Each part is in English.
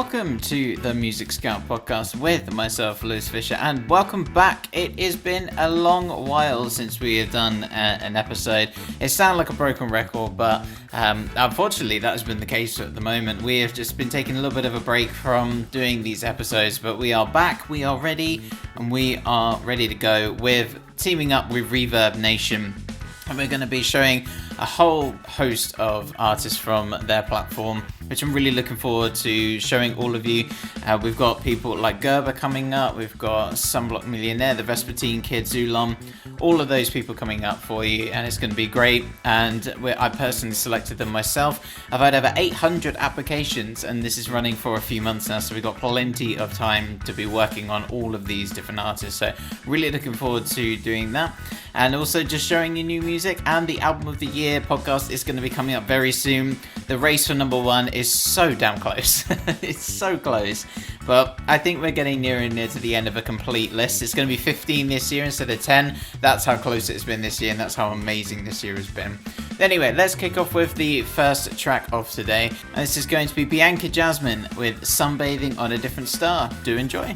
welcome to the Music Scout podcast with myself, Lewis Fisher, and welcome back. It has been a long while since we have done an episode. It sounds like a broken record, but unfortunately that has been the case at the moment. We have just been taking a little bit of a break from doing these episodes, but we are back, we are ready, and we are ready to go with teaming up with ReverbNation. And we're going to be showing a whole host of artists from their platform, which I'm really looking forward to showing all of you. We've got people like Gerber coming up, we've got Sunblock Millionaire, the Vespertine Kid, Zulon, all of those people coming up for you, and it's going to be great. And I personally selected them myself. I've had over 800 applications, and this is running for a few months now, so we've got plenty of time to be working on all of these different artists. So really looking forward to doing that. And also just showing you new music, and the Album of the Year podcast is going to be coming up very soon. The race for number one is so damn close. It's so close. But I think we're getting nearer and near to the end of a complete list. It's going to be 15 this year instead of 10. That's how close it's been this year, and that's how amazing this year has been. Anyway, let's kick off with the first track of today. And this is going to be Bianca Jasmine with Sunbathing on a Different Star. Do enjoy.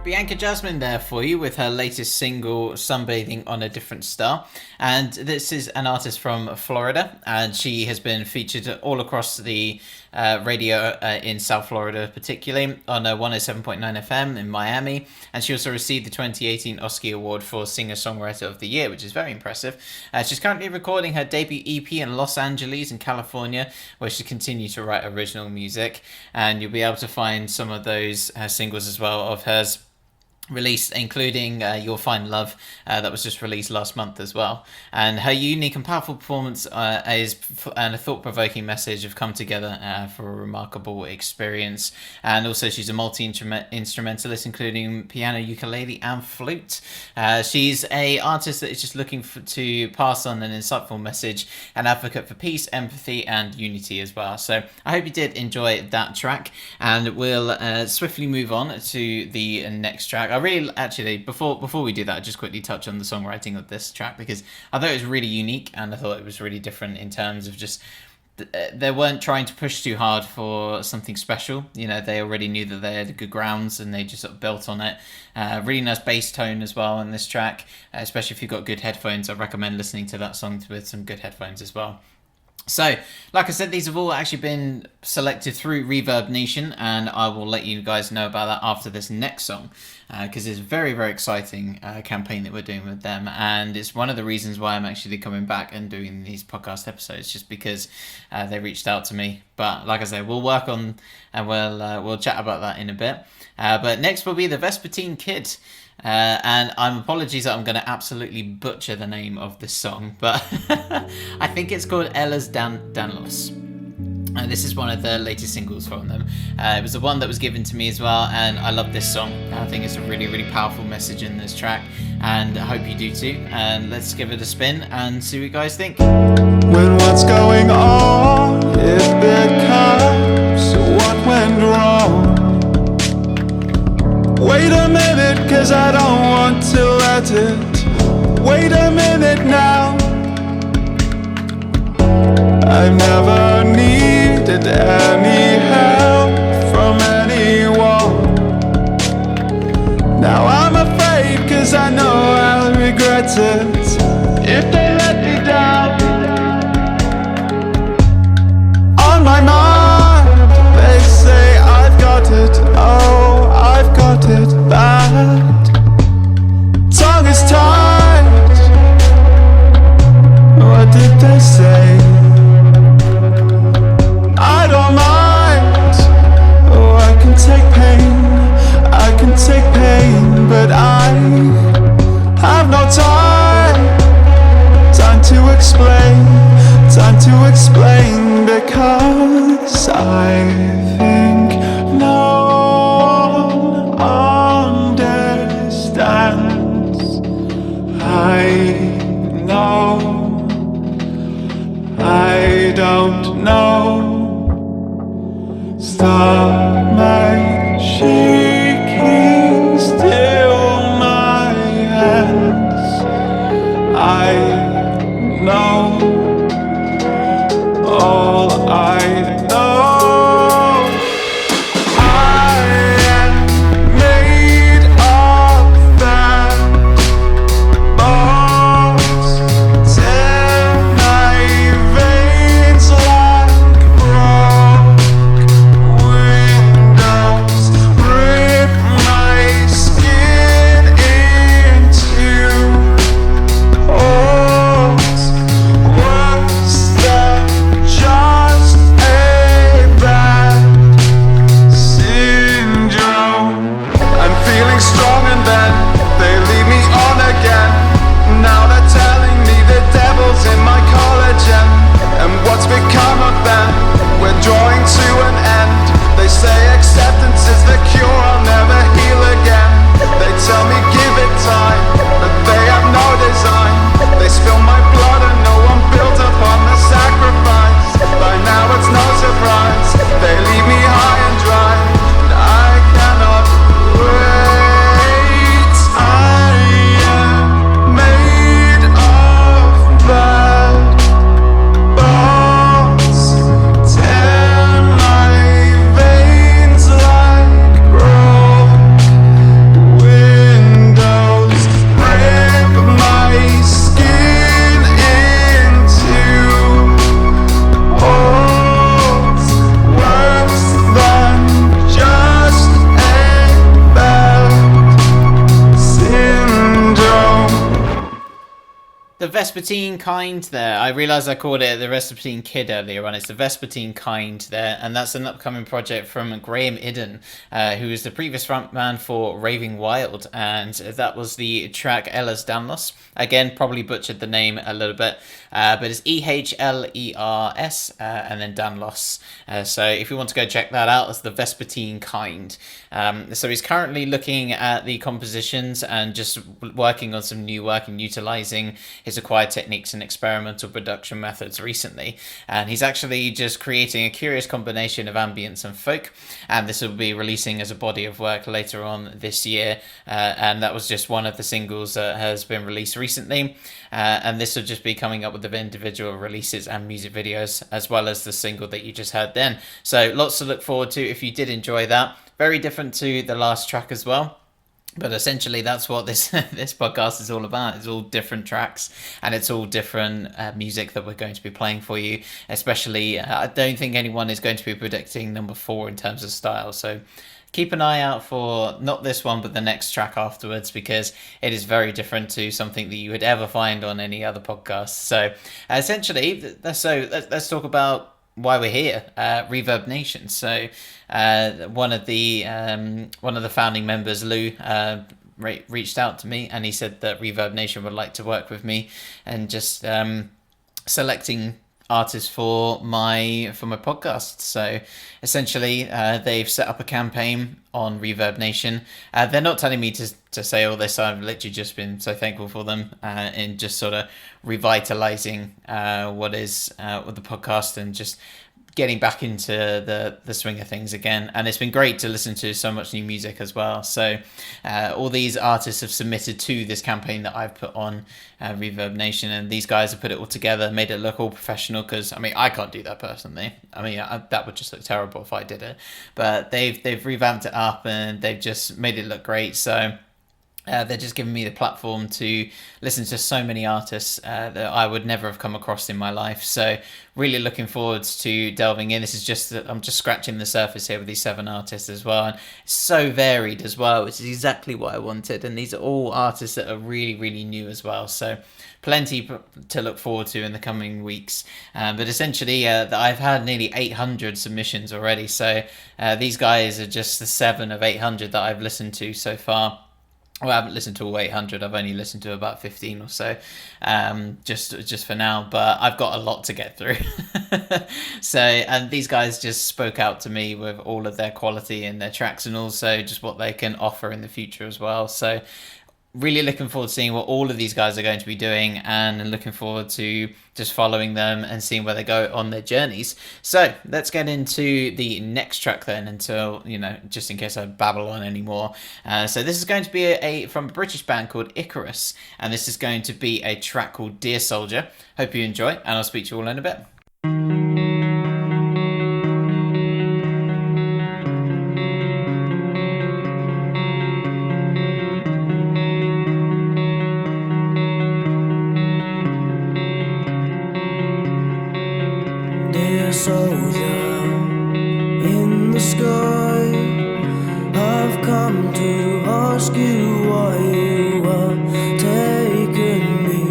Bianca Jasmine there for you with her latest single, Sunbathing on a Different Star. And this is an artist from Florida, and she has been featured all across the radio in South Florida, particularly on 107.9 FM in Miami. And she also received the 2018 Oscar Award for Singer-Songwriter of the Year, which is very impressive. She's currently recording her debut EP in Los Angeles in California, where she continues to write original music. And you'll be able to find some of those singles as well of hers released, including You'll Find Love, that was just released last month as well. And her unique and powerful performance and a thought-provoking message have come together for a remarkable experience. And also she's a multi-instrumentalist, including piano, ukulele and flute. She's a artist that is just looking to pass on an insightful message, an advocate for peace, empathy and unity as well. So I hope you did enjoy that track, and we'll swiftly move on to the next track. I really, actually, before we do that, I'll just quickly touch on the songwriting of this track, because I thought it was really unique and I thought it was really different in terms of just they weren't trying to push too hard for something special. They already knew that they had good grounds and they just sort of built on it. Really nice bass tone as well in this track, especially if you've got good headphones. I recommend listening to that song with some good headphones as well. So, like I said, these have all actually been selected through ReverbNation, and I will let you guys know about that after this next song, because it's a very, very exciting campaign that we're doing with them, and it's one of the reasons why I'm actually coming back and doing these podcast episodes, just because they reached out to me. But like I said, we'll work on, and we'll chat about that in a bit. But next will be the Vespertine Kid. And I'm apologies that I'm going to absolutely butcher the name of this song, but I think it's called Ella's Danlos. And this is one of the latest singles from them. It was the one that was given to me as well, and I love this song. I think it's a really, really powerful message in this track, and I hope you do too. And let's give it a spin and see what you guys think. When what's going on, it becomes what went wrong. Wait a minute, cause I don't want to let it. Wait a minute now. I've never needed any help from anyone. Now I'm afraid, cause I know I'll regret it if they let me down. On my mind, they say I've got it. Oh, I've got it bad. Tongue is tied. What did they say? I don't mind. Oh, I can take pain. I can take pain, but I have no time. Time to explain. Time to explain, because I think no understands. I know I don't know. Stop my shaking, still my hands. I know all I know. Vespertine Kind there. I realised I called it the Vespertine Kid earlier on. It's the Vespertine Kind there, and that's an upcoming project from Graham Idden, who is the previous frontman for Raving Wild, and that was the track Ella's Danlos. Again, probably butchered the name a little bit, but it's EHLERS and then Danlos. So if you want to go check that out, it's the Vespertine Kind. So he's currently looking at the compositions and just working on some new work and utilising his acquired techniques and experimental production methods recently, and he's actually just creating a curious combination of ambience and folk, and this will be releasing as a body of work later on this year, and that was just one of the singles that has been released recently, and this will just be coming up with the individual releases and music videos as well as the single that you just heard then. So lots to look forward to if you did enjoy that. Very different to the last track as well. But essentially, that's what this podcast is all about. It's all different tracks, and it's all different music that we're going to be playing for you. Especially, I don't think anyone is going to be predicting number 4 in terms of style. So keep an eye out for not this one, but the next track afterwards, because it is very different to something that you would ever find on any other podcast. So essentially, let's talk about why we're here, ReverbNation. So one of the founding members, Lou, reached out to me, and he said that ReverbNation would like to work with me and just selecting artists for my podcast. So essentially, they've set up a campaign on ReverbNation. They're not telling me to say all this. I've literally just been so thankful for them in just sort of revitalizing what the podcast and just getting back into the swing of things again. And it's been great to listen to so much new music as well. So all these artists have submitted to this campaign that I've put on ReverbNation, and these guys have put it all together, made it look all professional, because I mean, I can't do that personally. I mean, that would just look terrible if I did it, but they've revamped it up and they've just made it look great. So they're just giving me the platform to listen to so many artists that I would never have come across in my life. So really looking forward to delving in. I'm just scratching the surface here with these 7 artists as well. And it's so varied as well, which is exactly what I wanted. And these are all artists that are really, really new as well. So plenty to look forward to in the coming weeks. But essentially, I've had nearly 800 submissions already. So these guys are just the 7 of 800 that I've listened to so far. Well, I haven't listened to all 800. I've only listened to about 15 or so, just for now. But I've got a lot to get through. So, and these guys just spoke out to me with all of their quality in their tracks, and also just what they can offer in the future as well. So really looking forward to seeing what all of these guys are going to be doing, and looking forward to just following them and seeing where they go on their journeys. So let's get into the next track then, until, just in case I babble on anymore. So this is going to be from a British band called Icarus, and this is going to be a track called Dear Soldier. Hope you enjoy, and I'll speak to you all in a bit. Soldier in the sky, I've come to ask you why you were taking me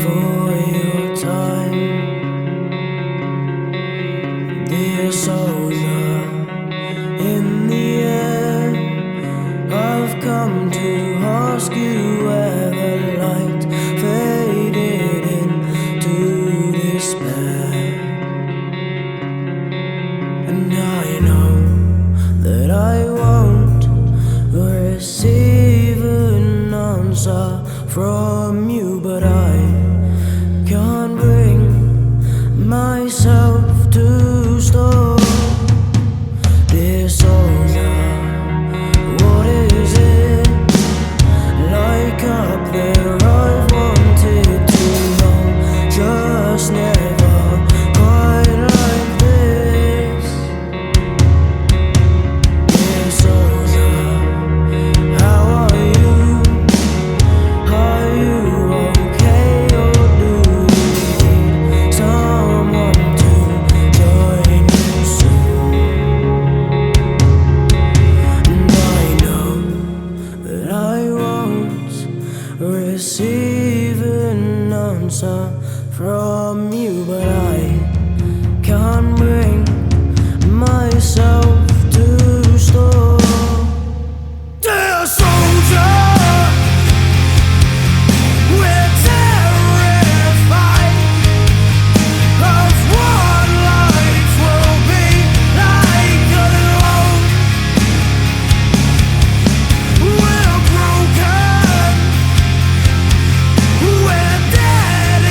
for your time. Dear soldier in the air, I've come to ask you where the light faded into despair. And I know that I won't receive an answer from you, but I can't bring myself to stop. Dear soldier, what is it like up there? I've wanted to know, just never quite like this. Dear soldier, how are you? Are you okay, or do you need someone to join you soon? And I know that I won't receive an answer from you, but I can't bring myself to stop. Dear soldier, we're terrified of what life will be like alone. We're broken, we're dead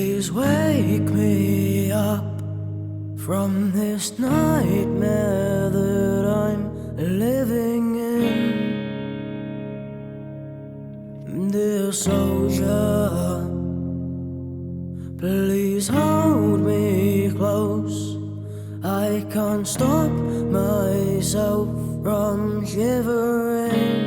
Please wake me up from this nightmare that I'm living in. Dear soldier, please hold me close. I can't stop myself from shivering.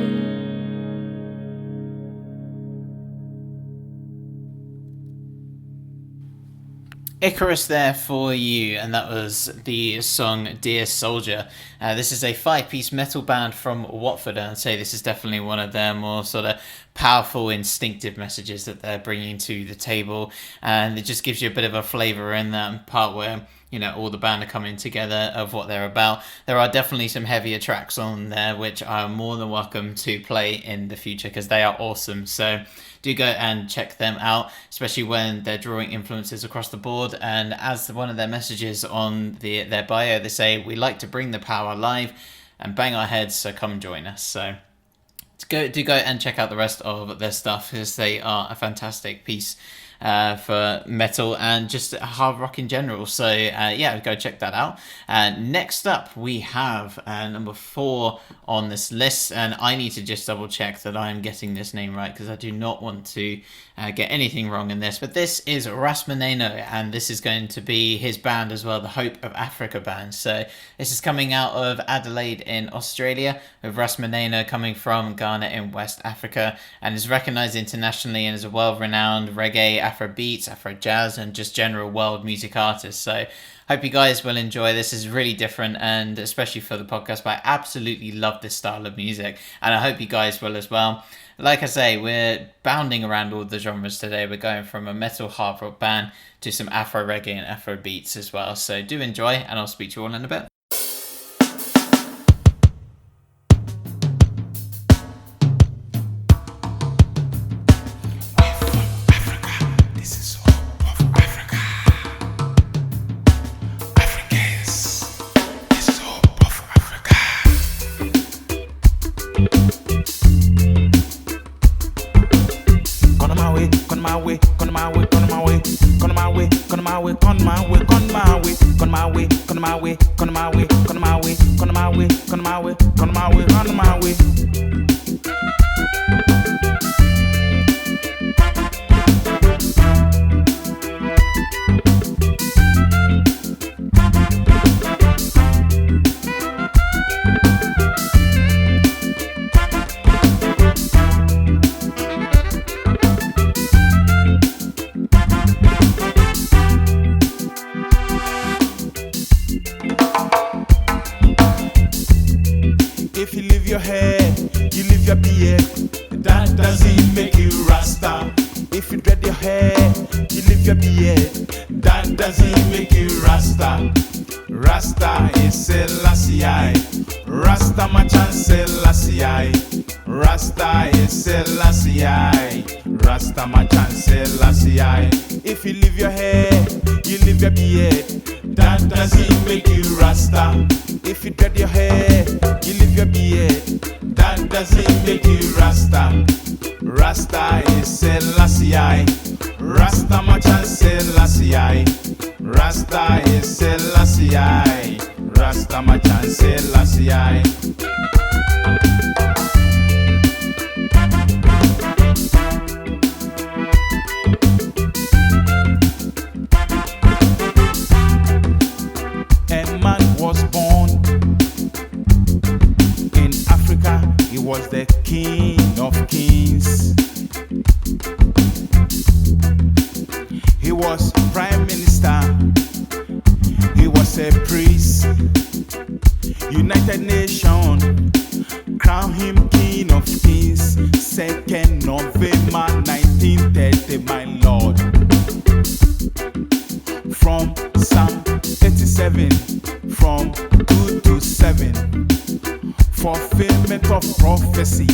Icarus there for you, and that was the song Dear Soldier. This is a 5-piece metal band from Watford, and I'd say this is definitely one of their more sort of powerful, instinctive messages that they're bringing to the table, and it just gives you a bit of a flavour in that part where, you know, all the band are coming together of what they're about. There are definitely some heavier tracks on there which are more than welcome to play in the future because they are awesome. So do go and check them out, especially when they're drawing influences across the board. And as one of their messages on their bio, they say, we like to bring the power live and bang our heads, so come join us. So do go and check out the rest of their stuff because they are a fantastic piece for metal and just hard rock in general. So yeah, go check that out. Next up we have number 4 on this list, and I need to just double check that I'm getting this name right because I do not want to get anything wrong in this, but this is ReverbNation, and this is going to be his band as well, the Hope of Africa band. So this is coming out of Adelaide in Australia, with ReverbNation coming from Ghana in West Africa, and is recognised internationally and is a well-renowned reggae, Afro beats, Afro jazz, and just general world music artist. So hope you guys will enjoy. This is really different, and especially for the podcast, but I absolutely love this style of music, and I hope you guys will as well. Like I say, we're bounding around all the genres today. We're going from a metal hard rock band to some Afro reggae and Afro beats as well. So do enjoy, and I'll speak to you all in a bit. If you leave your hair, you leave your beard, that doesn't make you Rasta. If you dread your hair, you leave your beard, that doesn't make you Rasta. Rasta is Selassie, Rasta machan Selassie, Rasta is Selassie, Rasta machan Selassie. If you leave your hair, you leave your beard, that doesn't make you Rasta. If you dread your hair, you leave your beard, that doesn't make you Rasta. Rasta is Selassie, Rasta machan Selassie, Rasta is Selassie, Rasta machan Selassie. Was the King of Kings. He was Prime Minister. He was a priest. United Nations crowned him King of Kings. 2nd November 1930, my Lord. From Psalm 37, from 2 to 7. Fulfillment of prophecy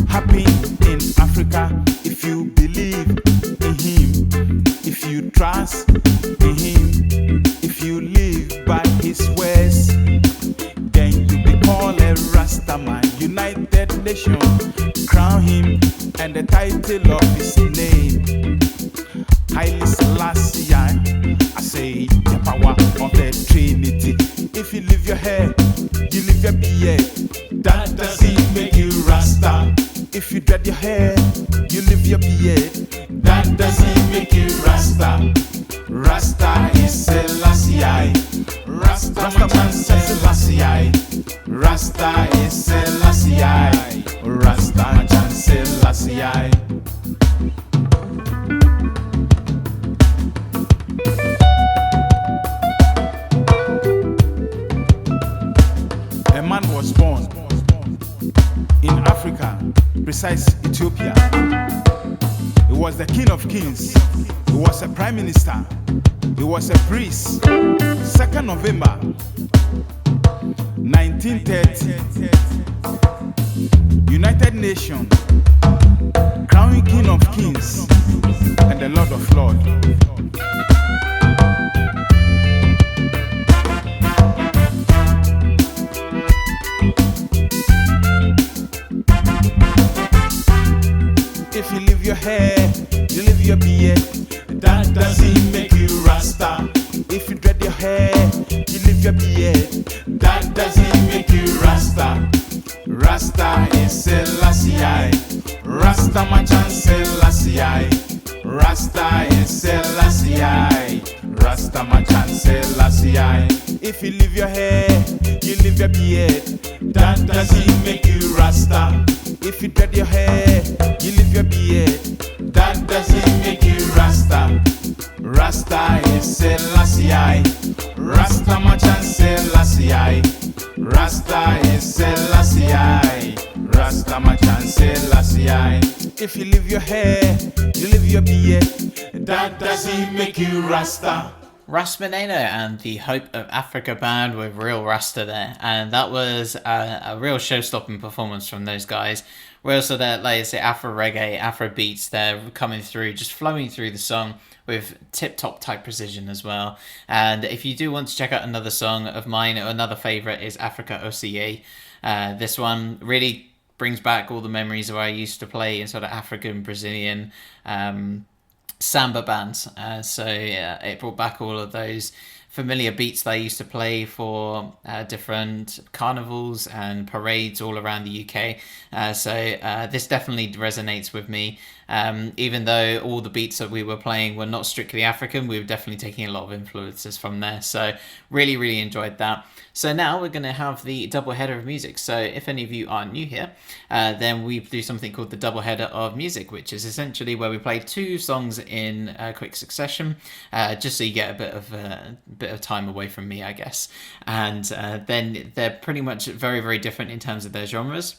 happen in Africa if you believe in him, if you trust in him, if you live by his ways, then you be called a Rastaman. United Nations crown him and the title of his name. Haile Selassie. I say the power of the Trinity. If you leave your hair, you leave your beard. That doesn't make you Rasta. If you dread your hair, you leave your beard. That doesn't make you Rasta. Rasta is Selassie. Rasta man Selassie. Rasta is Selassie. Rasta man Selassie. A man was born in Africa, precise Ethiopia. He was the king of kings. He was a prime minister. He was a priest. 2nd November 1930, United Nations, crowning King of Kings and the Lord of Lords. If you leave your hair, you leave your beard. That doesn't make you Rasta. If you dread your hair, you leave your beard. That doesn't make you Rasta. Rasta is Selassie. Rasta machan Selassie. Rasta is Selassie. Rasta machan Selassie. If you leave your hair, you leave your beard. That doesn't make you Rasta. If you dread your hair, you leave your beard. That doesn't make you Rasta. Rasta is Selassie. Rasta machan Selassie. Rasta is Selassie. Rasta machan Selassie. If you leave your hair, you leave your beard. That doesn't make you Rasta. ReverbNation and the Hope of Africa band with Real Rasta there, and that was a real show-stopping performance from those guys. We're also there, like I say, Afro reggae, Afro beats, they're coming through, just flowing through the song with tip-top type precision as well. And if you do want to check out another song of mine, another favourite is Africa OCA. This one really brings back all the memories of where I used to play in sort of African, Brazilian, samba bands. So it brought back all of those familiar beats that I used to play for different carnivals and parades all around the UK. So this definitely resonates with me. Even though all the beats that we were playing were not strictly African, we were definitely taking a lot of influences from there. So really enjoyed that. So now we're going to have the double header of music. So if any of you are new here, then we do something called the double header of music, which is essentially where we play two songs in quick succession, just so you get a bit of time away from me, I guess. And then they're pretty much very different in terms of their genres,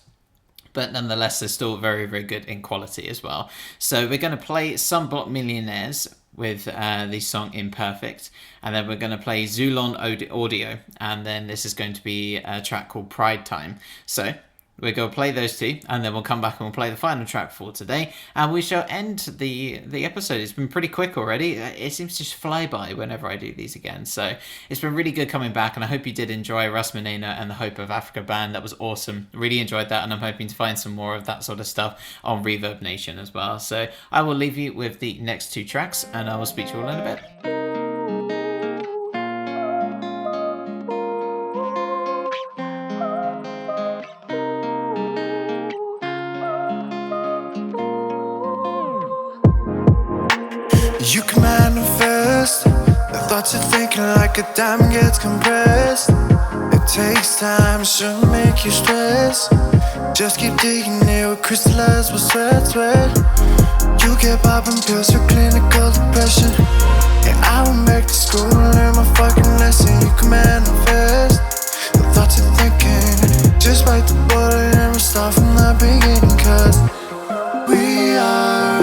but nonetheless they're still very good in quality as well. So we're going to play Some Block Millionaires with the song Imperfect, and then we're going to play Zulon Audio, and then this is going to be a track called Pride Time. So we're going to play those two, and then we'll come back and we'll play the final track for today, and we shall end the episode. It's been pretty quick already. It seems to just fly by whenever I do these again. So it's been really good coming back, and I hope you did enjoy ReverbNation and the Hope of Africa band. That was awesome. Really enjoyed that, and I'm hoping to find some more of that sort of stuff on ReverbNation as well. So I will leave you with the next two tracks, and I will speak to you all in a bit. You can manifest the thoughts you're thinking like a diamond gets compressed. It takes time, shouldn't make you stress. Just keep digging, it will crystallize with sweat. You get popping pills for clinical depression. Yeah, I will make the school learn my fucking lesson. You can manifest the thoughts you're thinking. Just bite the bullet and we'll start from the beginning. Cause we are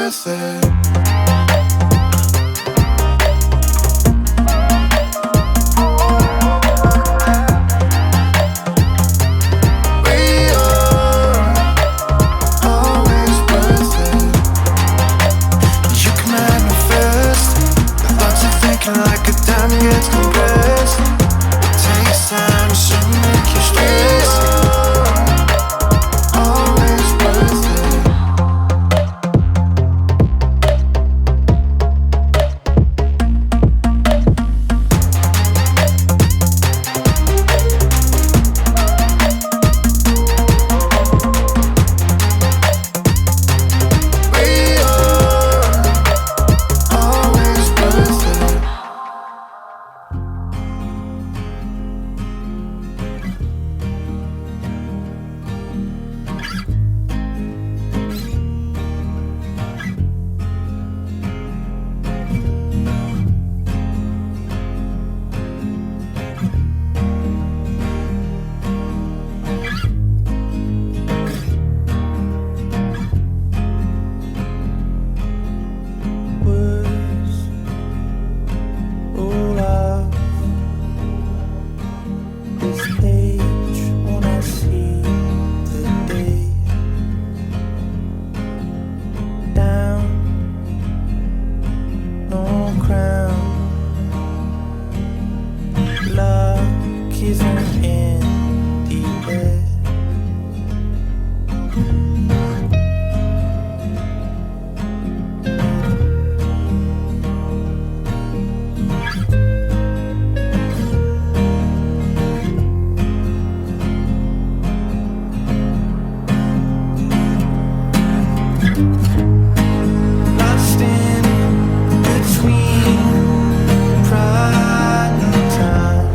worth it. Like a diamond gets compressed, it takes time to make you stress. Always worth it. We are always worth it. All of this page when I see the day down, no crown. Luck isn't in the air. Lost in between pride and time.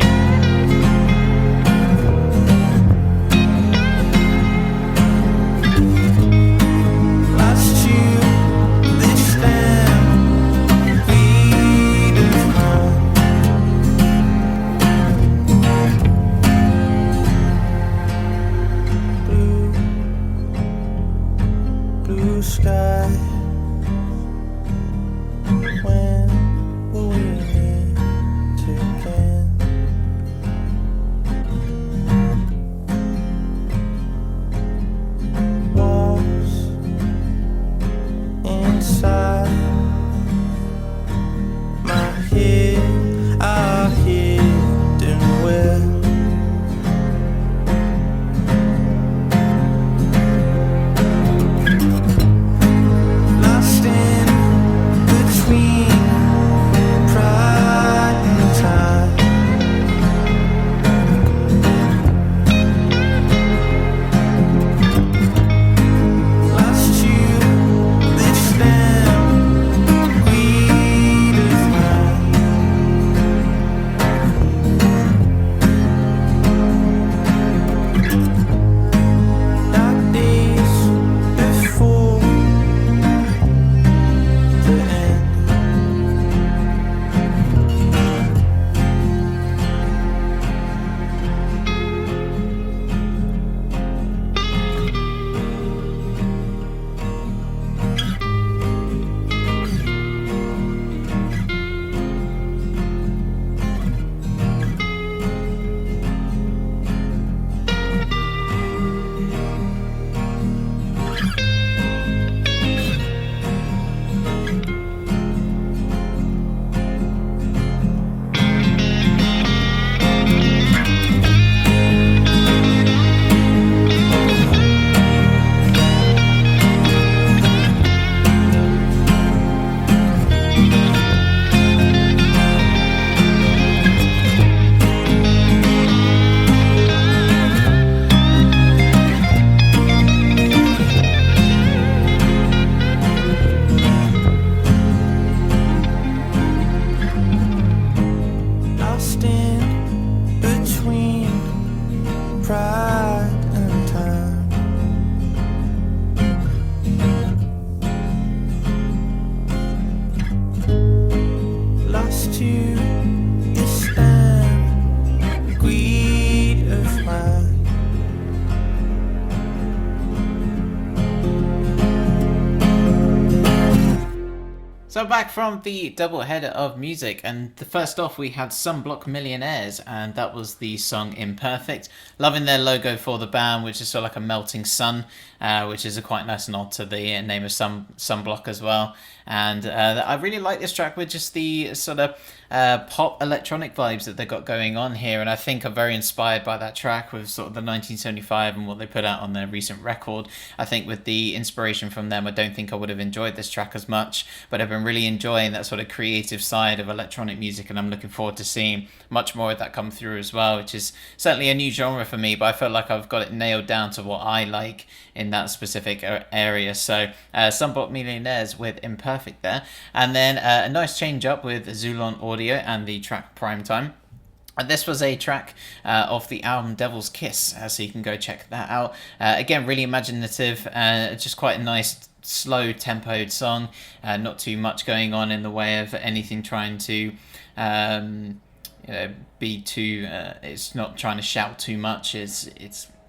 Lost you this damn beat of mine. Blue sky. When will we meet again? Walls inside my head are hidden well. Lost in between So back from the double header of music, and the first off we had Sunblock Millionaires, and that was the song Imperfect. Loving their logo for the band, which is sort of like a melting sun, which is a quite nice nod to the name of Sunblock as well. And I really like this track with just the sort of pop electronic vibes that they got going on here, and I think I'm very inspired by that track with sort of the 1975 and what they put out on their recent record. I think with the inspiration from them, I don't think I would have enjoyed this track as much, but I've been really enjoying that sort of creative side of electronic music, and I'm looking forward to seeing much more of that come through as well, which is certainly a new genre for me, but I feel like I've got it nailed down to what I like in that specific area. So Sunblock Millionaires with Imperfect there, and then a nice change up with Zulon Audio and the track Primetime. And this was a track off the album Devil's Kiss, so you can go check that out. Again, really imaginative, just quite a nice slow tempoed song, not too much going on in the way of anything trying to be too, it's not trying to shout too much. It's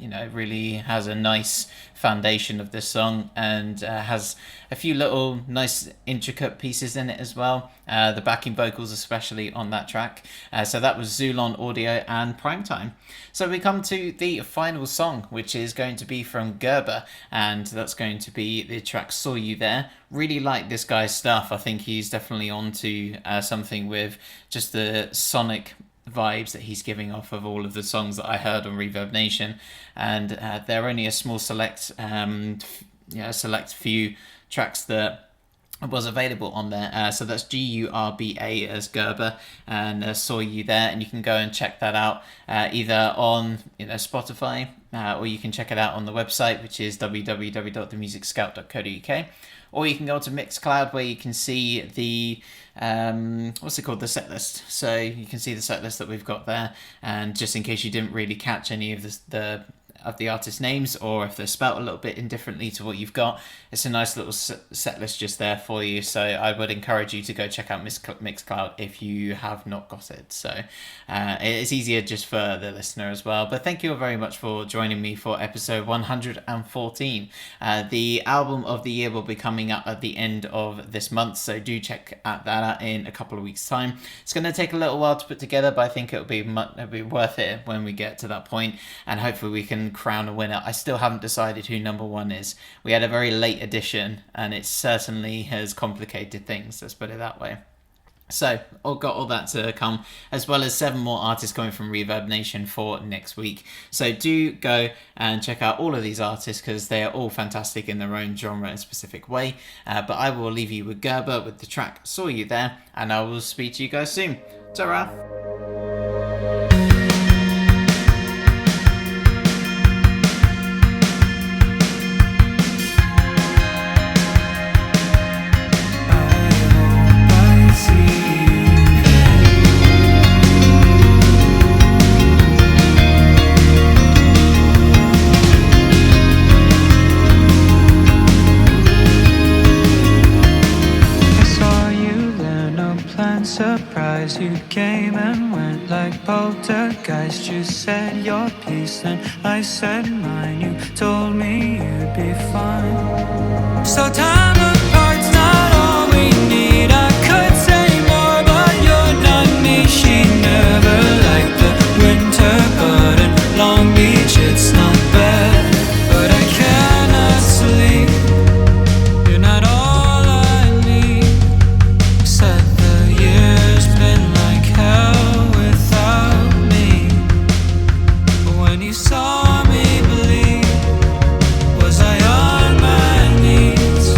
it really has a nice foundation of this song, and has a few little nice intricate pieces in it as well. The backing vocals especially on that track. So that was Zulon Audio and Primetime. So we come to the final song, which is going to be from Gerber, and that's going to be the track Saw You There. Really like this guy's stuff. I think he's definitely onto something with just the sonic vibes that he's giving off of all of the songs that I heard on ReverbNation, and there are only a small select few tracks that was available on there. So that's Gurba as Gerber, and Saw You There, and you can go and check that out either on Spotify, or you can check it out on the website, which is www.themusicscout.co.uk, or you can go to Mixcloud, where you can see the the set list. So you can see the set list that we've got there, and just in case you didn't really catch any of the artist names, or if they're spelt a little bit indifferently to what you've got, it's a nice little set list just there for you. So I would encourage you to go check out Mixcloud if you have not got it. So it's easier just for the listener as well. But thank you all very much for joining me for episode 114. The album of the year will be coming up at the end of this month, so do check that out in a couple of weeks' time. It's going to take a little while to put together, but I think it'll be worth it when we get to that point, and hopefully we can crown a winner. I still haven't decided who number one is. We had a very late edition, and it certainly has complicated things, let's put it that way. So, got all that to come, as well as 7 more artists coming from ReverbNation for next week. So do go and check out all of these artists, because they are all fantastic in their own genre and specific way. But I will leave you with Gerber with the track Saw You There, and I will speak to you guys soon. Ta-ra! Surprise, you came and went like poltergeist. You said your piece, then I said mine. You told me you'd be fine. So time apart's not all we need. I could say more, but you're not me. She never liked the winter, but in Long Beach it's not bad. But I cannot sleep. You're not all I need. Said years been like hell without me. But when you saw me bleed, was I on my knees?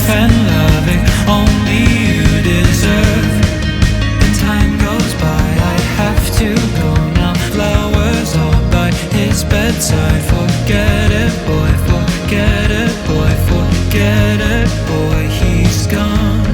and loving only you deserve. The time goes by, I have to go now. Flowers all by his bedside. Forget it, boy, forget it, boy, forget it, boy, he's gone.